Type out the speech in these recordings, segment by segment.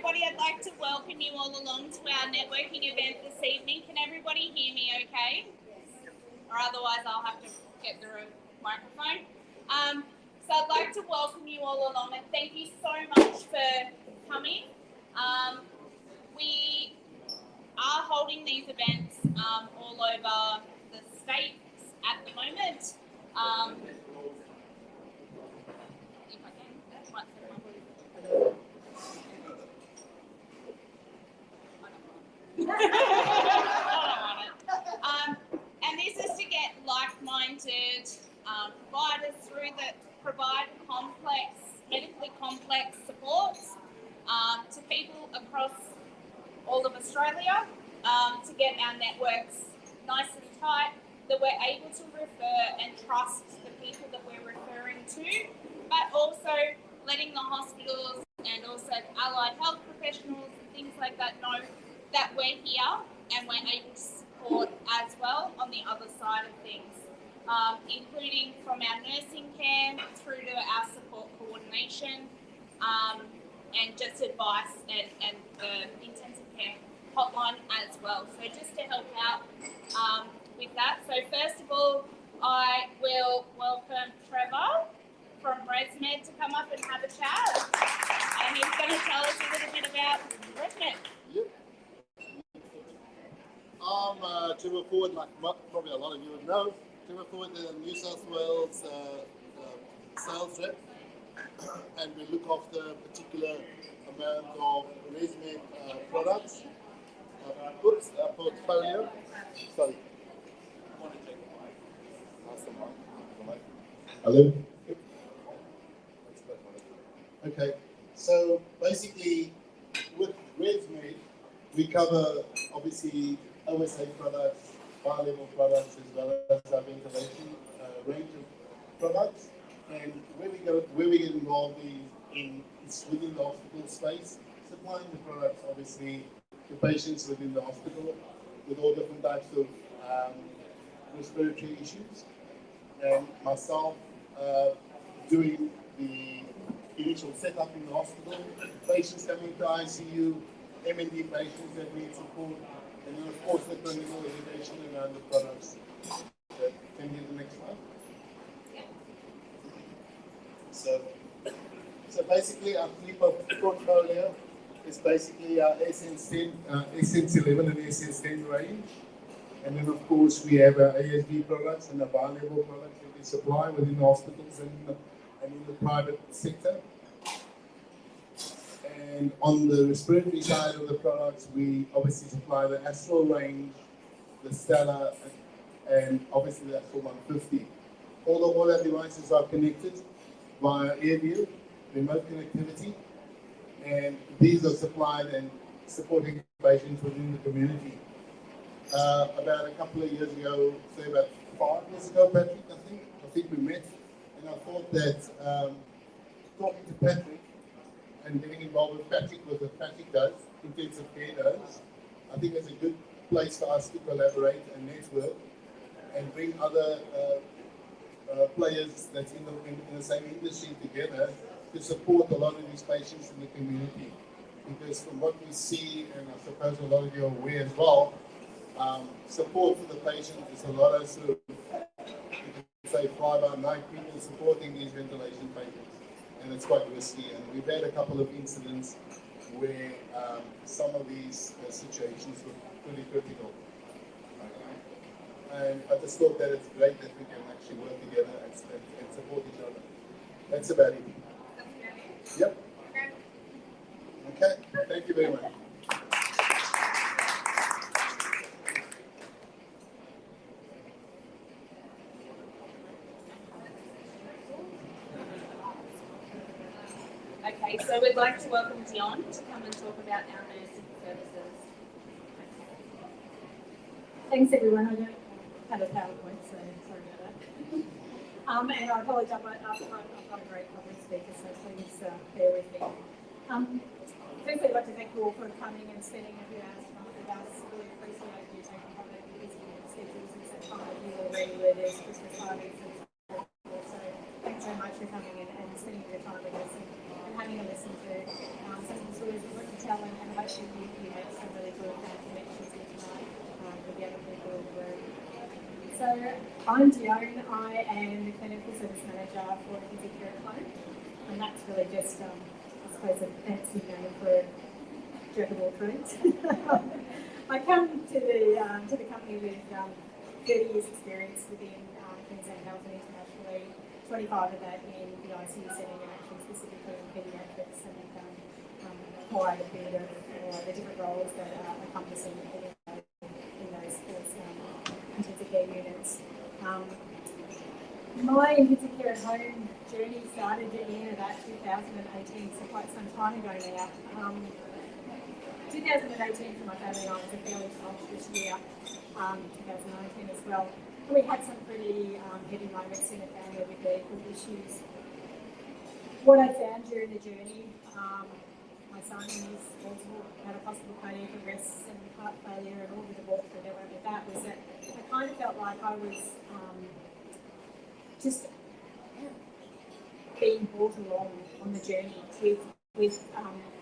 everybody. I'd like to welcome you all along to our networking event this evening. Can everybody hear me okay? Or otherwise I'll have to get through a microphone. So I'd like to welcome you all along and thank you so much for coming. We are holding these events all over the states at the moment. If I can, might set my voice. And this is to get like-minded providers through that provide medically complex supports to people across all of Australia, to get our networks nice and tight, that we're able to refer and trust the people that we're referring to, but also letting the hospitals and also allied health professionals and things like that know that we're here and we're able to support as well on the other side of things, including from our nursing care through to our support coordination and just advice and the intensive care hotline as well. So just to help out with that. So first of all, I will welcome Trevor from ResMed to come up and have a chat. And he's going to tell us a little bit about ResMed. Yep. I'm Trevor Ford, like probably a lot of you would know. Trevor Ford, the New South Wales sales rep, and we look after a particular amount of ResMed products. Portfolio. Sorry. Hello. Okay. So basically, with ResMed, we cover obviously OSA products, bi-level products, as well as our ventilation range of products. And where we get involved is within the hospital space, supplying the products obviously to patients within the hospital with all different types of respiratory issues. And myself doing the initial setup in the hospital, patients coming to ICU, M&D patients that need support, and then of course the clinical education around the products. Can you get the next slide? So basically our sleep portfolio is basically our Essence 10, Essence 11 and Essence 10 range. And then of course we have our ASB products and our bi-level products that we supply within the hospitals and in the private sector. And on the respiratory side of the products, we obviously supply the Astral range, the Stella, and obviously the Astral 150. All our devices are connected via AirView, remote connectivity, and these are supplied and supporting patients within the community. About a couple of years ago, say about 5 years ago, Patrick, I think we met, and I thought that talking to Patrick and getting involved with Patrick, what Patrick does, intensive care does, I think it's a good place for us to collaborate and network and bring other players that's in the same industry together to support a lot of these patients in the community. Because from what we see, and I suppose a lot of you are aware as well, support for the patient is a lot of sort of, you can say, fly-by-night people supporting these ventilation patients, and it's quite risky. And we've had a couple of incidents where some of these situations were pretty critical. And I just thought that it's great that we can actually work together and support each other. That's about it. Yep. Okay. Thank you very much. Okay, so we'd like to welcome Dion to come and talk about our nursing services. Thanks everyone. I don't have a PowerPoint, so sorry about that. And I apologise up front, I'm not a great public speaker, so please bear with me. Firstly, I'd like to thank you all for coming and spending a few hours with us. Really appreciate you taking part in your busy schedules. It's that time of year already where there's Christmas parties and so forth. So thanks so much for coming and spending your time with us and having a listen to some of the stories that we're Helen, and hopefully you make some really good connections here tonight with the other people in the room. So I'm Dione. I am the Clinical Service Manager for Kids Care at Home, and that's really just, I suppose, a fancy name for a jack of all trades. I come to the company with 30 years experience within Queensland Health and internationally, 25 of that in the ICU setting and actually specifically in paediatrics, and quite a bit of the different roles that encompassing in those sports intensive care units. My intensive care at home journey started in about 2018, so quite some time ago now. 2018 for my family and I was a fairly tumultuous year, 2019 as well. We had some pretty heavy moments in the family with medical issues. What I found during the journey, my son is also had a possible cardiac arrest and heart failure and all the walkthrough that went with that, was that I kind of felt like I was just being brought along on the journey with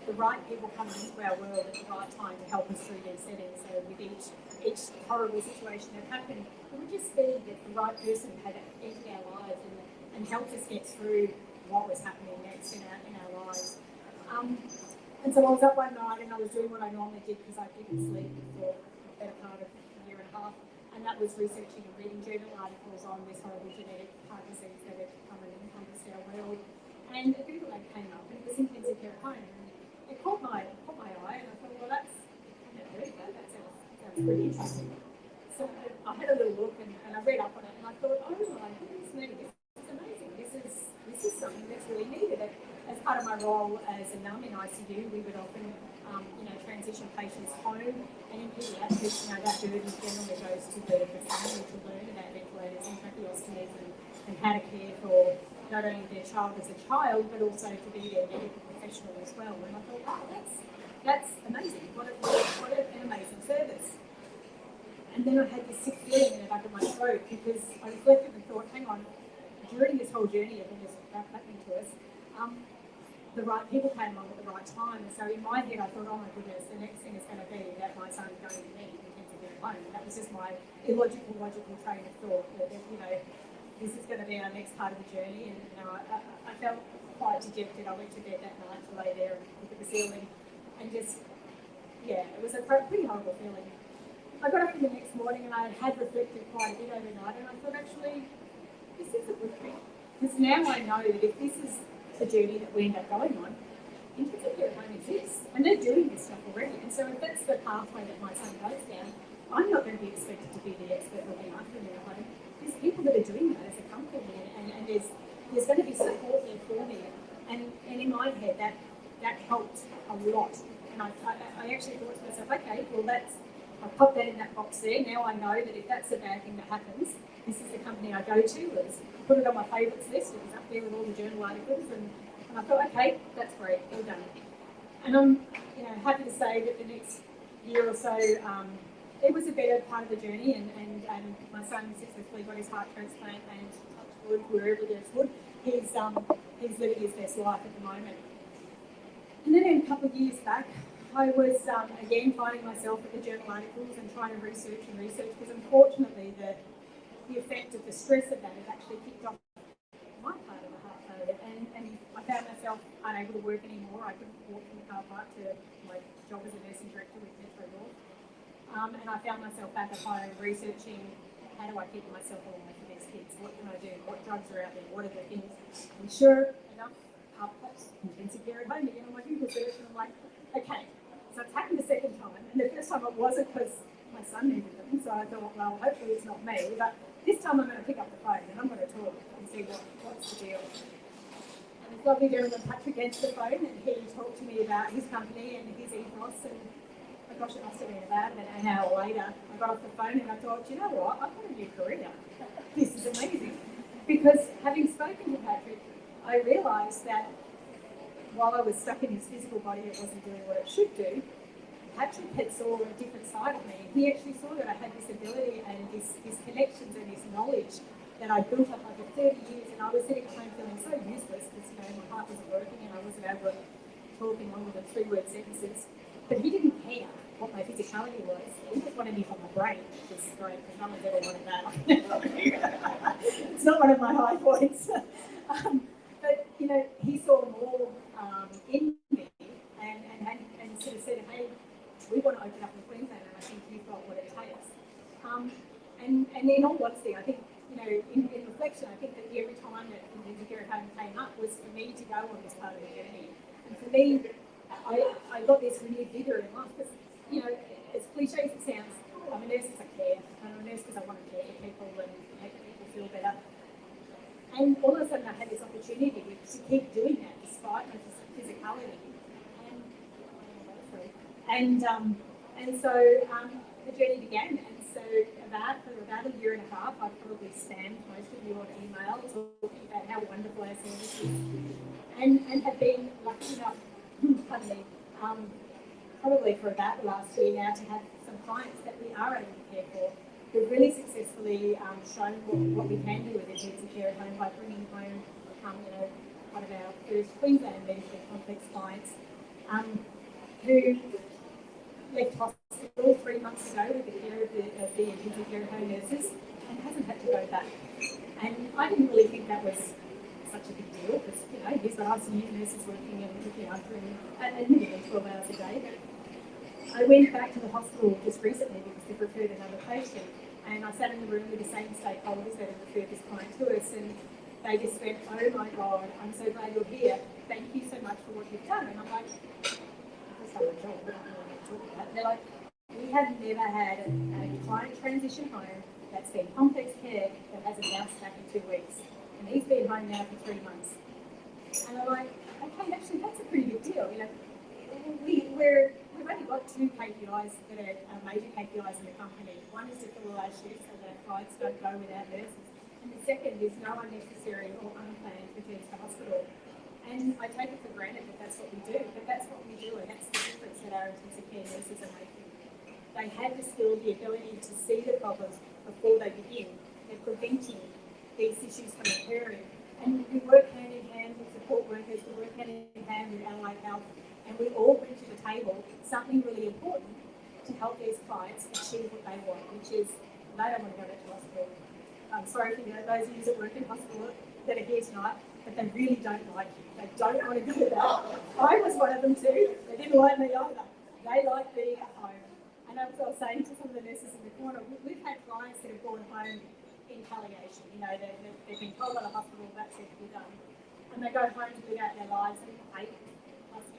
the right people coming into our world at the right time to help us through these settings. So with each horrible situation that happened, it would just be that the right person had entered our lives and helped us get through what was happening next in our lives. And so I was up one night and I was doing what I normally did because I didn't sleep for the better part of a year and a half, and that was researching and reading journal articles on this horrible genetic heart disease that had come and encompassed our world. And a Google ad came up, and it was intensive care at home. And it caught my eye, and I thought, well, I've never heard of that. That sounds pretty interesting. So I had a little look, and I read up on it, and I thought, oh my goodness me, this is amazing. This is something that's really needed. As part of my role as a NUM in ICU, we would often, transition patients home, and in paediatrics, that burden generally goes to the family to learn about ventilators and tracheostomies and how to care for not only their child as a child, but also to be their medical professional as well. And I thought, wow, that's amazing. What an amazing service. And then I had this sick feeling in the back of my throat because I reflected and thought, hang on, during this whole journey of all this happening to us, the right people came along at the right time. And so in my head, I thought, oh my goodness, the next thing is going to be that my son is going to need intensive care at home. And that was just my illogical, logical train of thought that, this is going to be our next part of the journey. And I felt quite dejected. I went to bed that night to lay there and look at the ceiling and just, it was a pretty horrible feeling. I got up in the next morning and I had reflected quite a bit overnight, and I thought, actually, this is a good thing. Because now I know that if this is the journey that we end up going on, intensive care at home exists, and they're doing this stuff already. And so if that's the pathway that my son goes down, I'm not going to be expected to be the expert looking after him at home. There's people that are doing that as a company, and there's going to be support there for me. And in my head, that helped a lot. And I actually thought to myself, okay, well I'll pop that in that box there. Now I know that if that's a bad thing that happens, this is the company I go to. Put it on my favourites list. It was up there with all the journal articles, and I thought, okay, that's great, well done. And I'm happy to say that the next year or so, it was a better part of the journey, and my son successfully got his heart transplant, and touch wood, wherever there's wood, he's living his best life at the moment. And then a couple of years back, I was again finding myself at the journal articles and trying to research, because unfortunately the effect of the stress of that has actually kicked off my part of the heart failure, and I found myself unable to work anymore. I couldn't walk from the car park to my job as a nursing director with Metro North. And I found myself back at home researching, how do I keep myself alive for these kids? What can I do? What drugs are out there? What are the things? And sure enough, pops intensive care at home again on my Google search, and I'm like, okay. So it's happened the second time, and the first time it wasn't because my son needed them, so I thought, well, hopefully it's not me, but this time I'm going to pick up the phone and I'm going to talk and see what's the deal. And this lovely gentleman, Patrick, answered the phone, and he talked to me about his company and his ethos, and oh gosh, it must have been about an hour later. I got off the phone and I thought, you know what, I've got a new career. This is amazing. Because having spoken to Patrick, I realised that while I was stuck in his physical body, it wasn't doing what it should do. Patrick had saw a different side of me. He actually saw that I had this ability and his connections and his knowledge that I built up over 30 years, and I was sitting at home feeling so useless because my heart wasn't working and I wasn't able to talk in longer than 3-word sentences. But he didn't care what my physicality was. He just wanted me for my brain, which is great because no one's ever wanted that. It's not one of my high points. But you know, he saw more in me and sort of said, hey, we want to open up in Queensland, and I think you've got what it takes. And in all honesty, I think, you know, in reflection, I think that every time that the Care at Home came up was for me to go on this part of the journey. And for me, I got this renewed vigour in life because, you know, as cliche as it sounds, I'm a nurse because I care. I'm a nurse because I want to care for people and make people feel better. And all of a sudden I had this opportunity to keep doing that despite my physicality. And so the journey began. And so for about a year and a half, I probably spammed most of you on email talking about how wonderful our service is. And have been lucky enough, pardon me, probably for about the last year now to have some clients that we are able to care for. We've really successfully shown what we can do with intensive care at home by bringing home, you know, one of our first Queensland medically complex clients who left hospital 3 months ago with the care of the intensive care at home nurses and hasn't had to go back. And I didn't really think that was such a big deal because, you know, he's got ICU nurses working and looking after him admittedly 12 hours a day. I went back to the hospital just recently because they've referred another patient, and I sat in the room with the same stakeholders that have referred this client to us, and they just went, oh my God, I'm so glad you're here. Thank you so much for what you've done. And I'm like, that's not my job, but I don't know what to talk about. They're like, we have never had a client transition home that's been complex care that hasn't bounced back in 2 weeks. And he's been home now for 3 months. And I'm like, okay, actually, that's a pretty big deal. You know, we've only got 2 KPIs that are major KPIs in the company. One is to fill our shifts so that clients don't go without nurses. And the second is no unnecessary or unplanned returns to hospital. And I take it for granted that that's what we do, but that's what we do, and that's the difference that our intensive care nurses are making. They have the skill, the ability to see the problems before they begin. They're preventing these issues from occurring. And we work hand in hand with support workers, we work hand in hand with allied health, and we all bring to the table something really important to help these clients achieve what they want, which is they don't want to go back to hospital. I'm sorry for those of you that work in hospital that are here tonight, but they really don't like you. They don't want to go back. I was one of them too. They didn't like me either. They like being at home. And as I was saying to some of the nurses in the corner, we've had clients that have gone home in palliation. You know, they've been told by the hospital that's it, we're done. And they go home to live out their lives, and 8+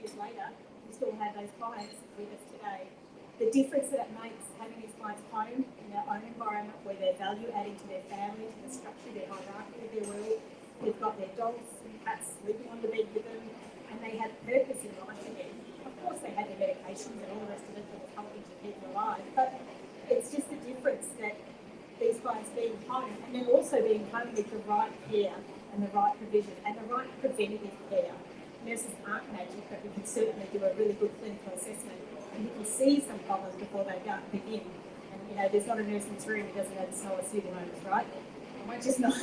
years later, we still have those clients with us today. The difference that it makes having these clients home in their own environment where they're value adding to their family, to the structure, their hierarchy of their world. They've got their dogs and cats sleeping on the bed with them, and they have purpose in life again. Of course, they have their medications and all the rest of it that will help them to keep them alive, but it's just the difference that these clients being home and then also being home with the right care and the right provision and the right preventative care. Nurses aren't magic, but we can certainly do a really good clinical assessment and we can see some problems before they begin. And you know, there's not a nurse in this room who doesn't know the smell of pseudomonas, right? We're just not,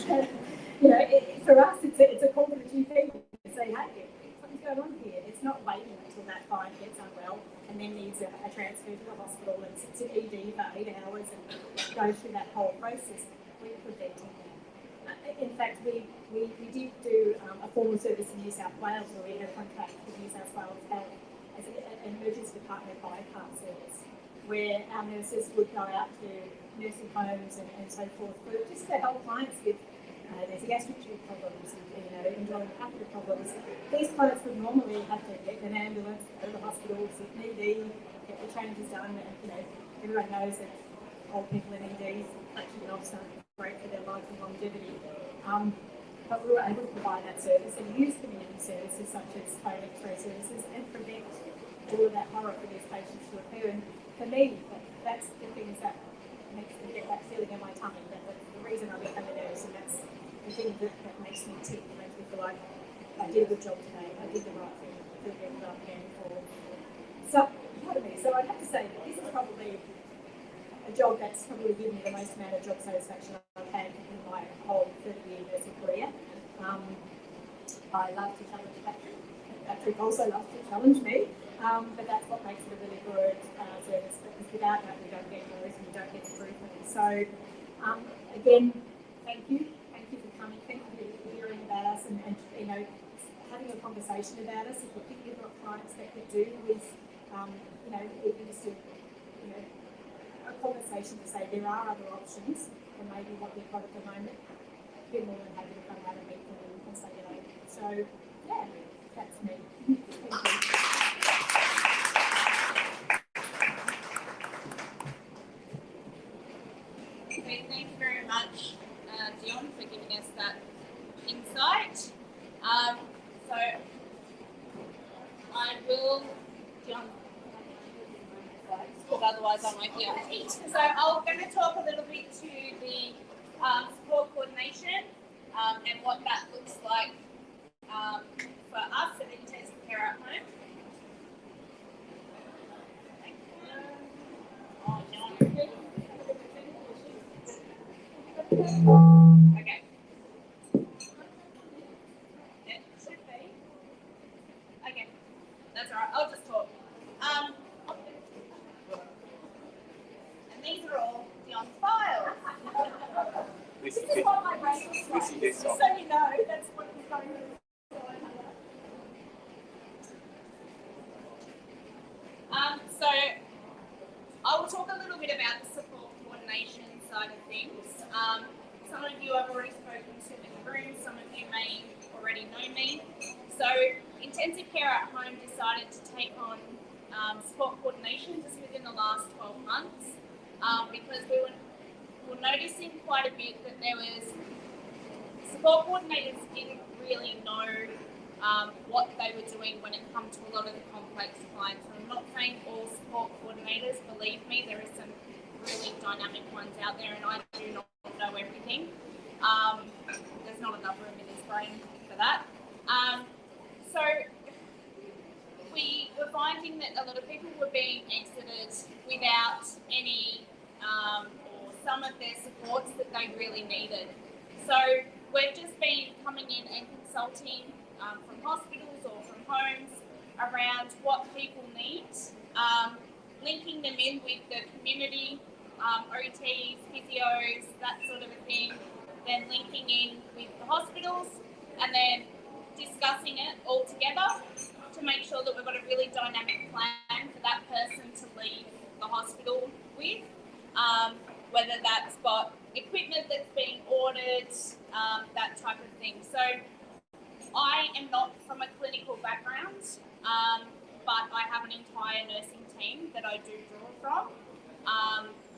you know, for us it's a call to the GP to say, hey, something's going on here. It's not waiting until that client gets unwell and then needs a transfer to the hospital and sits in ED for 8 hours and goes through that whole process. We're preventing that. In fact, we did do a formal service in New South Wales where we had a contract with New South Wales Health as an emergency department bypass service, where our nurses would go out to nursing homes and so forth, but just to help clients with there's gastric tube problems and indwelling catheter problems. These clients would normally have to get an ambulance, go to the hospital, sit in ED, get the changes done, and everyone knows that old people in EDs actually not great for their life and longevity. But we were able to provide that service and use community services such as phone X-ray services and prevent all of that horror for these patients to occur. And for me, that's the things that makes me get that feeling in my tummy. That's the reason I became a nurse, and that's the thing that makes me tick, that makes me feel like I did a good job today, I did the right thing, I did what I'm going for. So, pardon me, so I'd have to say that this is probably a job that's probably given me the most amount of job satisfaction I've had in my whole 30-year nursing career. I love to challenge factory. Patrick also loves to challenge me, but that's what makes it a really good service, because without that we don't get growth and we don't get improvement. So again, thank you for coming, thank you for hearing about us and you know, having a conversation about us. If you think you've got clients that could do with, you know, even just a conversation to say there are other options than maybe what we've got at the moment, be more than happy to come out and meet them and say hello. So yeah, that's me. Thank you. Okay, thank you very much, Dion, for giving us that insight. So I will, Dion, because otherwise I won't be able to eat. So I'm going to talk a little bit to the support coordination and what that looks like for us at intensive care at home. Oh, no. Okay. It should be. Okay. That's all right. I'll just talk. And these are all Dion's files. This is what my brain looks like. Just so you know, that's what is going on. So I will talk a little bit about the support coordination side of things. Some of you I've already spoken to in the room, some of you may already know me. So Intensive Care at Home decided to take on support coordination just within the last 12 months because we were noticing quite a bit that there was support coordinators didn't really know what they were doing when it comes to a lot of the complex clients. And I'm not saying all support coordinators, believe me, there are some really dynamic ones out there and I do not know everything. There's not enough room in this brain for that. So we were finding that a lot of people were being exited without any or some of their supports that they really needed. So we've just been coming in and consulting from hospitals or from homes around what people need, linking them in with the community, OTs, physios, that sort of a thing, then linking in with the hospitals and then discussing it all together to make sure that we've got a really dynamic plan for that person to leave the hospital with, whether that's got equipment that's being ordered, that type of thing. So I am not from a clinical background, but I have an entire nursing team that I do draw from,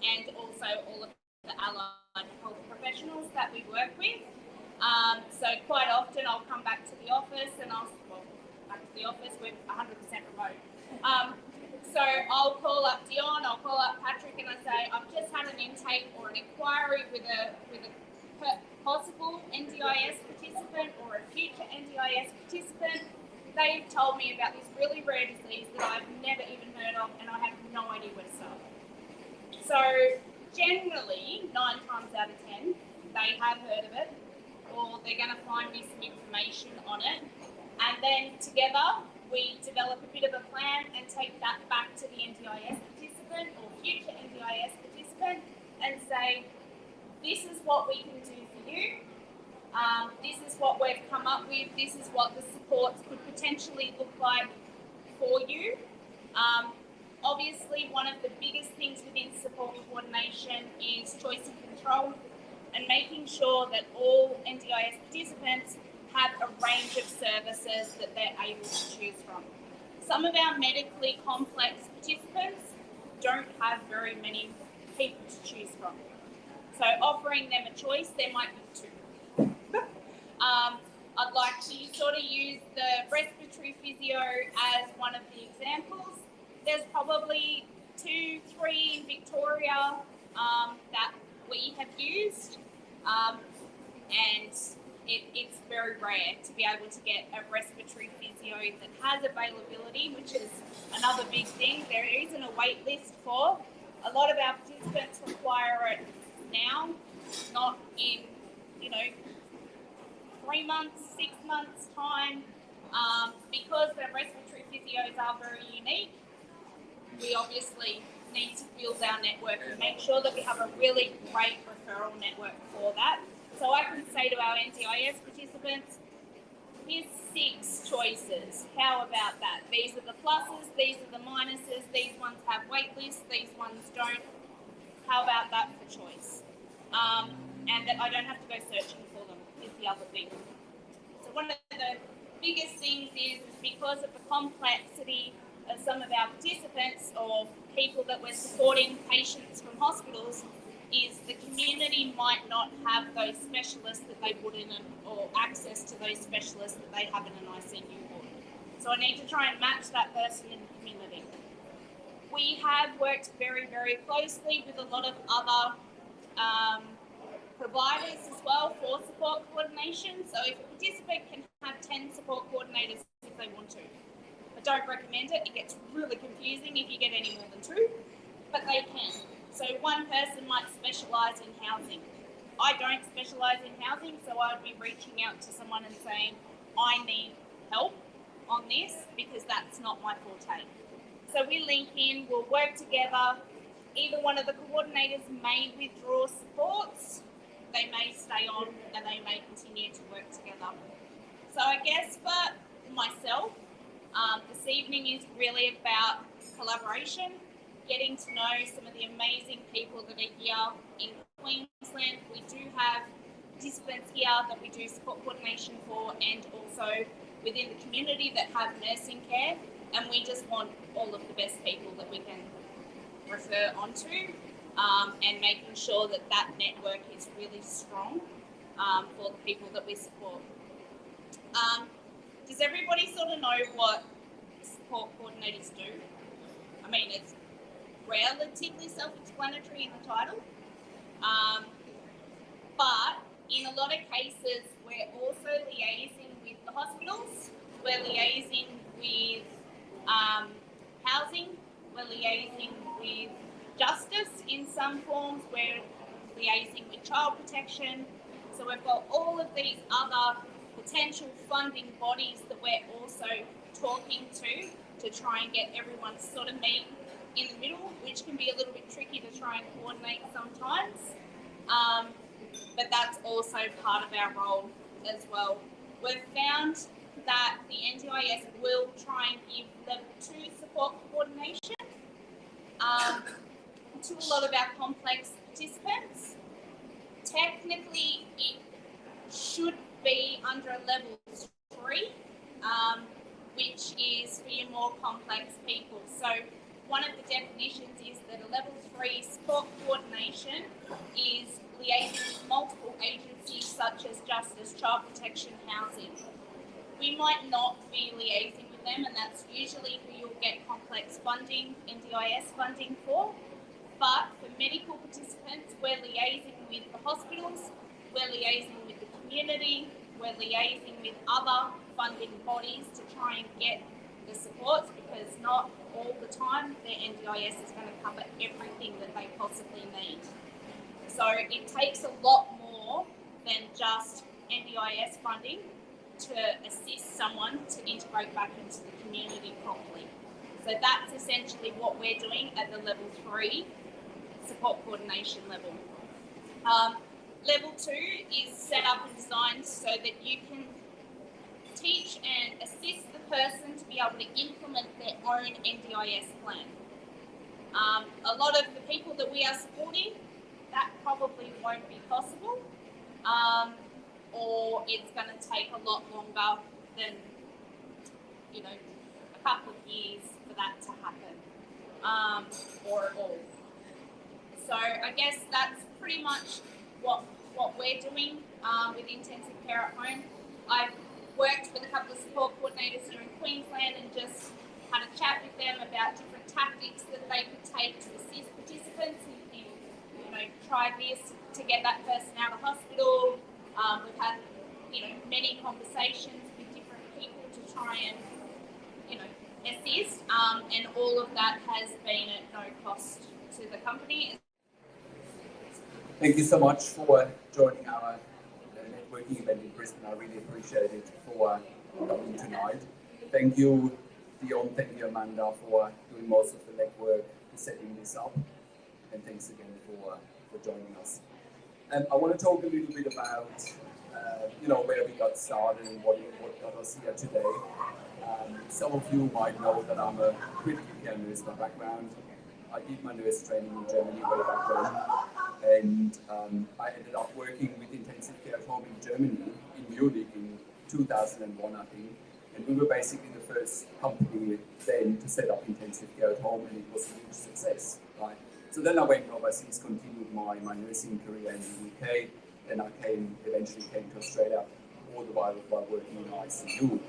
and also all of the allied health professionals that we work with. So quite often I'll come back to the office and we're 100% remote. So I'll call up Dion, I'll call up Patrick and I say, I've just had an intake or an inquiry with a possible NDIS participant or a future NDIS participant. They've told me about this really rare disease that I've never even heard of and I have no idea where to start. So generally, 9 times out of 10, they have heard of it or they're going to find me some information on it. And then together, we develop a bit of a plan and take that back to the NDIS participant or future NDIS participant and say, this is what we can do for you. This is what we've come up with. This is what the supports could potentially look like for you. Obviously, one of the biggest things within support coordination is choice and control and making sure that all NDIS participants have a range of services that they're able to choose from. Some of our medically complex participants don't have very many people to choose from. So offering them a choice, there might be 2. I'd like to sort of use the respiratory physio as one of the examples. There's probably 2, 3 in Victoria that we have used, and it's very rare to be able to get a respiratory physio that has availability, which is another big thing. There isn't a wait list for. A lot of our participants require it now, not in, 3 months, 6 months time. Because the respiratory physios are very unique, we obviously need to build our network and make sure that we have a really great referral network for that. So I can say to our NDIS participants, here's 6 choices. How about that? These are the pluses, these are the minuses, these ones have wait lists, these ones don't. How about that for choice? And that I don't have to go searching for them is the other thing. So one of the biggest things is because of the complexity of some of our participants or people that we're supporting, patients from hospitals, is the community might not have those specialists that they would in or access to those specialists that they have in an ICU ward. So I need to try and match that person in the community. We have worked very, very closely with a lot of other providers as well for support coordination. So if a participant can have 10 support coordinators if they want to. I don't recommend it. It gets really confusing if you get any more than 2, but they can. So one person might specialise in housing. I don't specialise in housing, so I would be reaching out to someone and saying, I need help on this because that's not my forte. So we link in, we'll work together. Either one of the coordinators may withdraw supports, they may stay on, and they may continue to work together. So I guess for myself, this evening is really about collaboration, getting to know some of the amazing people that are here in Queensland. We do have participants here that we do support coordination for, and also within the community that have nursing care, and we just want all of the best people that we can refer onto, and making sure that that network is really strong for the people that we support. Does everybody sort of know what support coordinators do? I mean, it's relatively self-explanatory in the title, but in a lot of cases, we're also liaising with the hospitals, we're liaising with housing, we're liaising with justice in some forms, we're liaising with child protection. So we've got all of these other potential funding bodies that we're also talking to try and get everyone to sort of meet in the middle, which can be a little bit tricky to try and coordinate sometimes. But that's also part of our role as well. We've found that the NDIS will try and give level 2 support coordination to a lot of our complex participants. Technically, it should be under a level 3, which is for your more complex people. So one of the definitions is that a level 3 support coordination is liaising with multiple agencies such as justice, child protection, housing. We might not be liaising with them, and that's usually who you'll get complex funding, NDIS funding for. But for medical participants, we're liaising with the hospitals, we're liaising with the community, we're liaising with other funding bodies to try and get the supports, because not all the time their NDIS is going to cover everything that they possibly need. So it takes a lot more than just NDIS funding to assist someone to integrate back into the community properly. So that's essentially what we're doing at the level 3 support coordination level. Level 2 is set up and designed so that you can teach and assist the person to be able to implement their own NDIS plan. A lot of the people that we are supporting, that probably won't be possible, or it's going to take a lot longer than, a couple of years for that to happen, or at all. So I guess that's pretty much what we're doing with intensive care at home. I've worked with a couple of support coordinators here in Queensland and just had a chat with them about different tactics that they could take to assist participants in try this to get that person out of hospital. We've had, many conversations with different people to try and, assist, and all of that has been at no cost to the company. Thank you so much for joining our networking event in Brisbane. I really appreciate it. For coming tonight. Thank you, Dion, thank you, Amanda, for doing most of the legwork to setting this up. And thanks again for joining us. And I want to talk a little bit about, where we got started and what got us here today. Some of you might know that I'm a critical care nurse by background. I did my nurse training in Germany way back then, and I ended up working with intensive care at home in Germany, in Munich in 2001, I think. And we were basically the first company then to set up intensive care at home, and it was a huge success, right? So then I went overseas, continued my nursing career in the UK, then I eventually came to Australia, all the while working in ICU.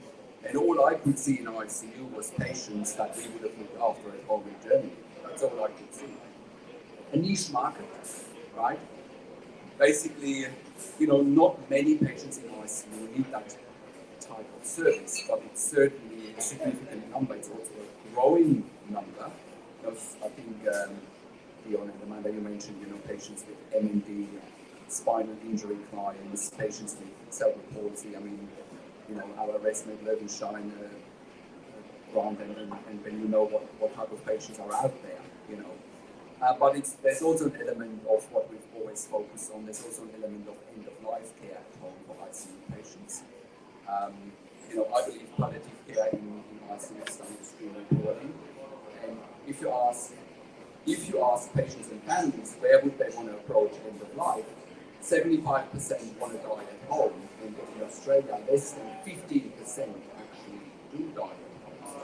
And all I could see in ICU was patients that we would have looked after at home in Germany. That's all I could see. A niche market, right? Basically, not many patients in ICU need that type of service, but it's certainly a significant number. It's also a growing number. I think Dion and Amanda, you mentioned, patients with MND, spinal injury clients, patients with cerebral palsy. I mean, our ResMed Löwenstein grant, and when you know what type of patients are out there, but there's also an element of what we've always focused on. There's also an element of end-of-life care at home for ICU patients. I believe palliative care in ICU is done extremely poorly. And if you ask patients and families where would they want to approach end of life, 75% want to die at home. And in Australia, less than 15% actually do die at home. So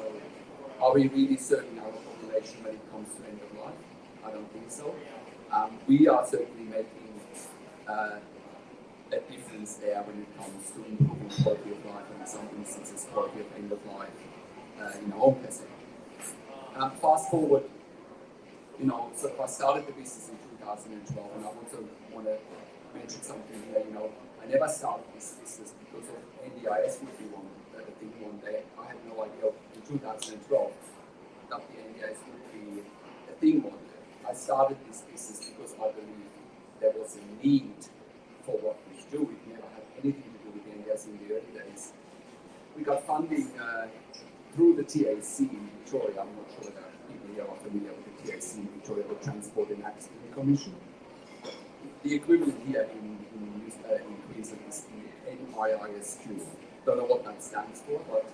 are we really serving our population when it comes to end of life? I don't think so. We are certainly making a difference there when it comes to improving quality of life, and in some instances quality of end of life in a home care setting. Fast forward, so I started the business in 2012, and I also want to mention something here. I never started this business because of NDIS would be the thing one day. I had no idea in 2012 that the NDIS would be a thing one day. I started this business because I believe there was a need for what we do. It never had anything to do with the NDIS in the early days. We got funding through the TAC in Victoria. I'm not sure that people here are familiar with the TAC in Victoria, the Transport and Accident Commission. The equivalent here in Queensland is the NIISQ. Don't know what that stands for, but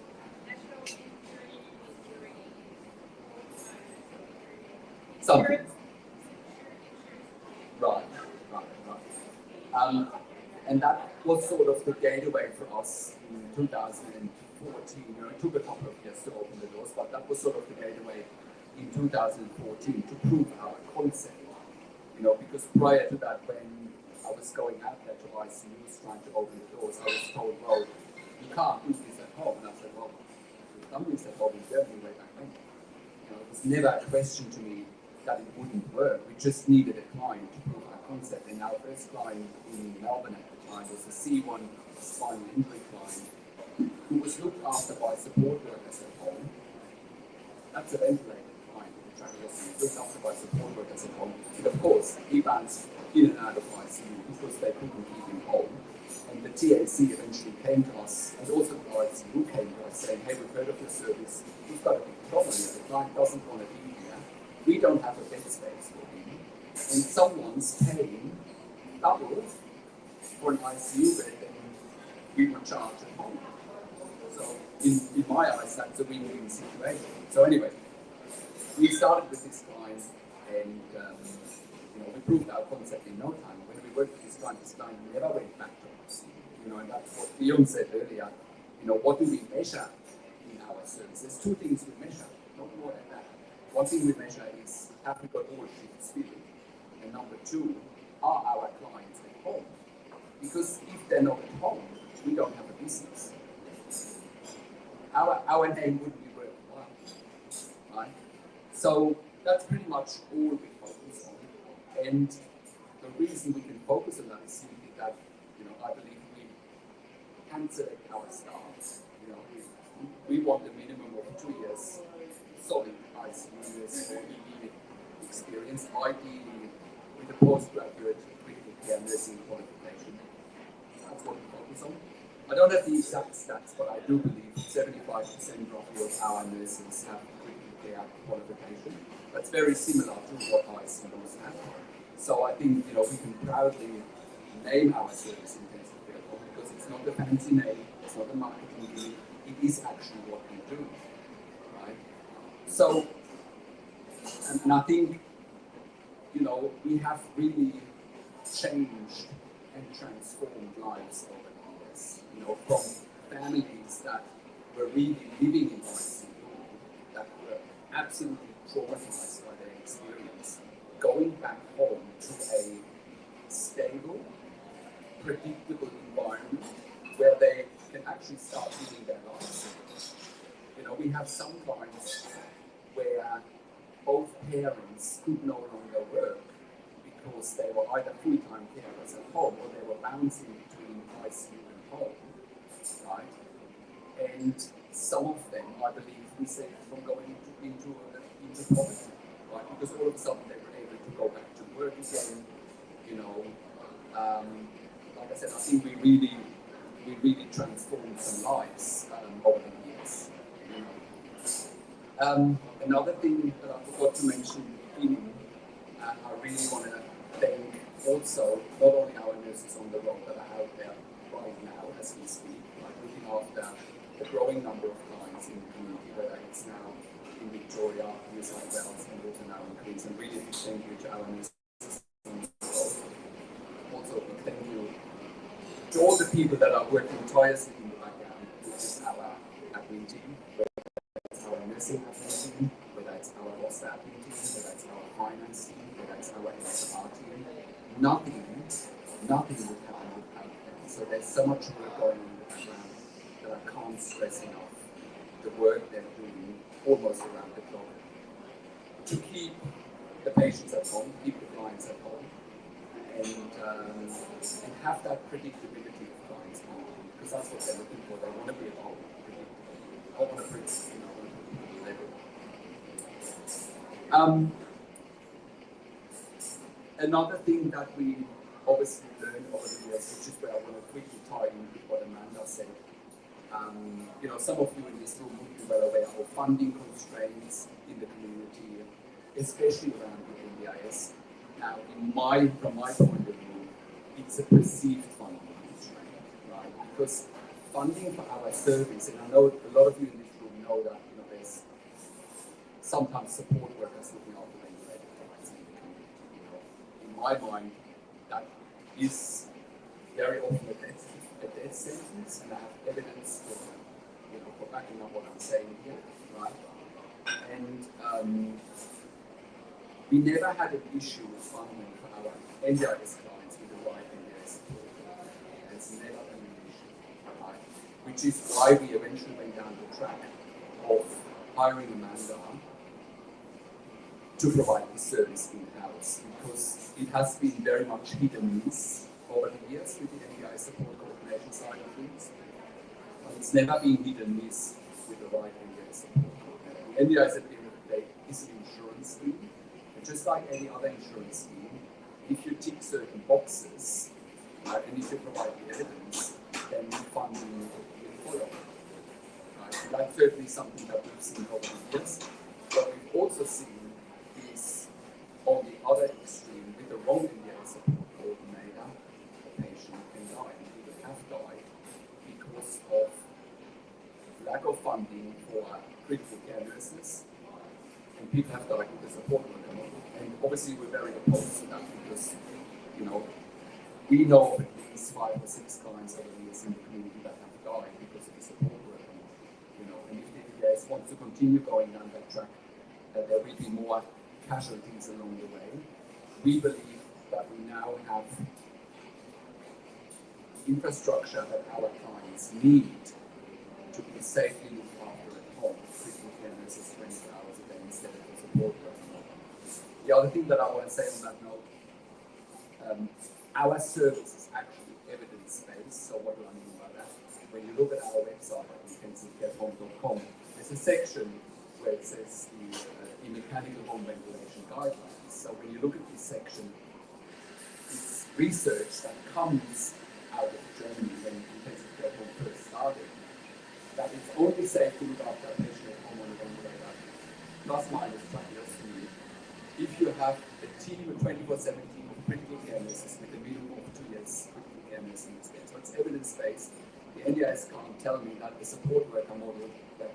something. Right. And that was sort of the gateway for us in 2014. It took a couple of years to open the doors, but that was sort of the gateway in 2014 to prove our concept. Because prior to that, when I was going out there to ICUs trying to open the doors, I was told, well, you can't do this at home. And I said, well, we've done this at home in Germany way back then. It was never a question to me that it wouldn't work. We just needed a client to prove our concept. And our first client in Melbourne at the time was a C1 spinal injury client who was looked after by support workers at home. That's a ventilated client with a tracheostomy, looked after by support workers at home. And of course, he bounced in and out of ICU because they couldn't keep him home. And the TAC eventually came to us, and also the ICU came to us saying, hey, we've heard of your service, we've got a big problem here, the client doesn't want to be here, we don't have a bed space for him, and someone's paying double for an ICU bed than we would charge at home. So in my eyes, that's a win-win situation. So anyway, we started with this client, and we proved our concept in no time. When we worked with this client never went back to us. And that's what Dion said earlier. What do we measure in our service? There's two things we measure, not more than that. One thing we measure is, have we got all shifts filled? And number two, are our clients at home? Because if they're not at home, we don't have a business. Our name wouldn't be worthwhile, right? So that's pretty much all we focus on. And the reason we can focus on that is simply that, I believe we can select our staff. We want a minimum of 2 years solid ICU or ED experience, ideally with a postgraduate critical care nursing qualification. That's what we focus on. I don't have the exact stats, but I do believe our nurses have critical care qualification. That's very similar to what ICUs have. So I think we can proudly name our service intensive care home because it's not a fancy name, it's not a marketing gimmick, it is actually what we do, right? So, and I think we have really changed and transformed lives over the years. From families that were really living in ICU, that were absolutely traumatized by their experience, going back home to a stable, predictable environment where they can actually start living their lives. We have some clients where both parents could no longer work because they were either full-time carers at home or they were bouncing between ICU and home, right? And some of them, I believe, we saved from going into poverty, right? Because all of a sudden they were able to go back to work again. Like I said, I think we really transformed some lives over the years. Another thing that I forgot to mention in the beginning, I really want to thank also not only our nurses on the road that are out there right now as we speak, like looking after the growing number of clients in the community, whether it's now in Victoria, New South Wales, and also now in Queensland. Really big thank you to our nurses on the road. Also a big thank you to all the people that are working tirelessly in the background, which is our admin team, whether it's our nursing admin team, whether it's our lost admin team, whether it's our finance team, whether it's our HR team. Nothing would happen without them. So there's so much work going on in the background that I can't stress enough. The work they're doing almost around the clock to keep the patients at home, keep the clients at home, and have that predictability of clients because that's what they're looking for. They want to be at home, predictable. I want to bring, level. Another thing that we obviously learned over the years, which is where I want to quickly tie in with what Amanda said. Some of you in this room would be well aware of funding constraints in the community, especially around the NDIS. Now, from my point of view, it's a perceived funding constraint, right? Because funding for our service, and I know a lot of you in this room know that there's sometimes support workers looking after regulated clients in the community. In my mind, that is very often a death sentence, and I have evidence for backing up what I'm saying here, right? And we never had an issue with funding for our NDIS clients with the right NDIS support. It's never been an issue, right? Which is why we eventually went down the track of hiring Amanda to provide the service in-house, because it has been very much hit and miss over the years with the NDIS support coordination side of things. But it's never been hit and miss with the right NDIS support coordinator. The NDIS at the end of the day is an insurance scheme. And just like any other insurance scheme, if you tick certain boxes, and if you provide the evidence, then funding will follow. Right? So that's certainly something that we've seen over the years. What we've also seen is, on the other extreme, with the wrong NDIS support coordinator, the patient can die, and people have died because of lack of funding for critical care nurses, and people have died with the support worker model. And obviously we're very opposed to that because, we know of at least 5 or 6 clients over the years in the community that have died because of the support worker model. And if the NDIS wants to continue going down that track, there will be more casualties along the way. We believe that we now have infrastructure that our clients need to be safely looked after at home, critical care nurses 24 hours a day instead of the support worker model. The other thing that I want to say on that note, our service is actually evidence-based. So what do I mean by that? When you look at our website at intensivecarehome.com, there's a section where it says the mechanical home ventilation guidelines. So when you look at this section, it's research that comes out of Germany when intensive care home first started, that it's only safe to look after a patient at home plus minus tracheostomy, if you have a team, a 24/7 team of critical care nurses with a minimum of 2 years critical care nursing experience, so it's evidence-based. The NDIS can't tell me that the support worker model that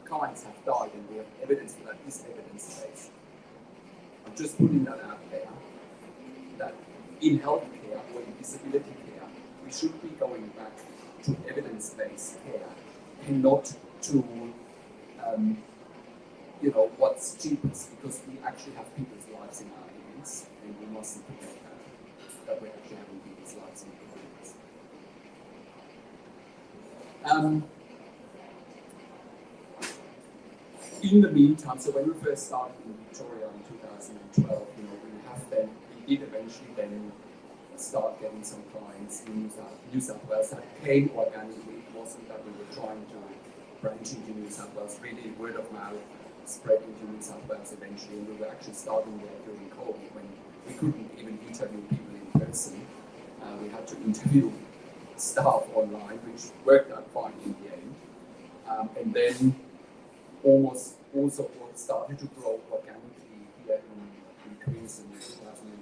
clients have died and we have evidence for that is evidence-based. I'm just putting that out there, that in healthcare or in disability care, we should be going back to evidence-based care and not to what's cheapest, because we actually have people's lives in our hands and we mustn't forget that we're actually having people's lives in our hands. In the meantime, so when we first started in Victoria in 2012, we did eventually then start getting some clients in New South Wales that came organically. It wasn't that we were trying to branch into New South Wales, really word of mouth spread into New South Wales eventually, and we were actually starting there during COVID when we couldn't even interview people in person. We had to interview staff online, which worked out fine in the end. And then almost also what started to grow organically here in Queensland in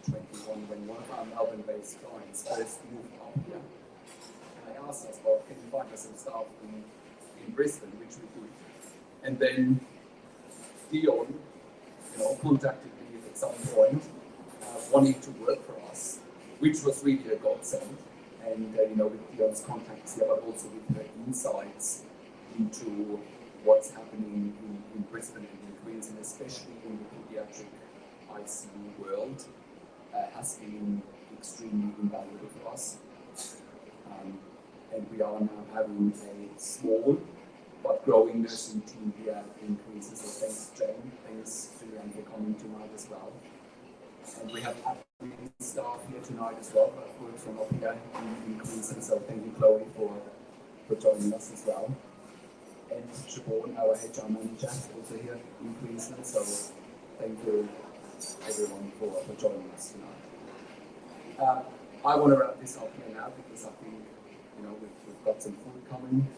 2021 when one of our Melbourne-based clients first moved up here. And they asked us, well, can you find us some staff in Brisbane, which we did. And then Dion, contacted me at some point, wanting to work for us, which was really a godsend. And with Dion's contacts here, but also with her insights into what's happening in Brisbane and in Queensland, especially in the pediatric ICU world, has been extremely invaluable for us. And we are now having a small but growing nursing team here in Queensland. So thanks, Jane. Thanks to Leanne for coming tonight as well. And we have admin staff here tonight as well, that work from up here in Queensland. So thank you, Chloe, for joining us as well. And Siobhan, our HR manager, is also here in Queensland. So thank you, everyone, for joining us tonight. I want to wrap this up here now because I think we've got some food coming.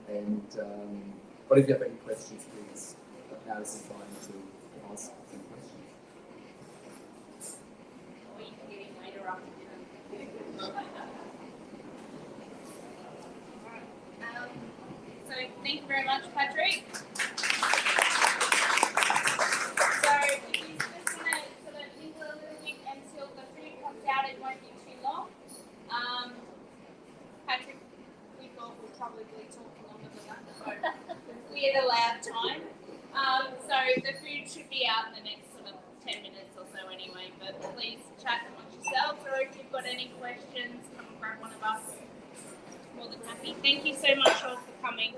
And but if you have any questions, please, now is the time to ask some questions. Or you can get in later on. So thank you very much, Patrick. So if you just want to sort of mingle a little bit until the food comes out, it won't be too long. Patrick, we thought we'll probably talk longer than that, so we had allowed time. So the food should be out in the next sort of 10 minutes or so anyway, but please chat amongst yourselves, or if you've got any questions, come and grab one of us. More than happy. Thank you so much all for coming.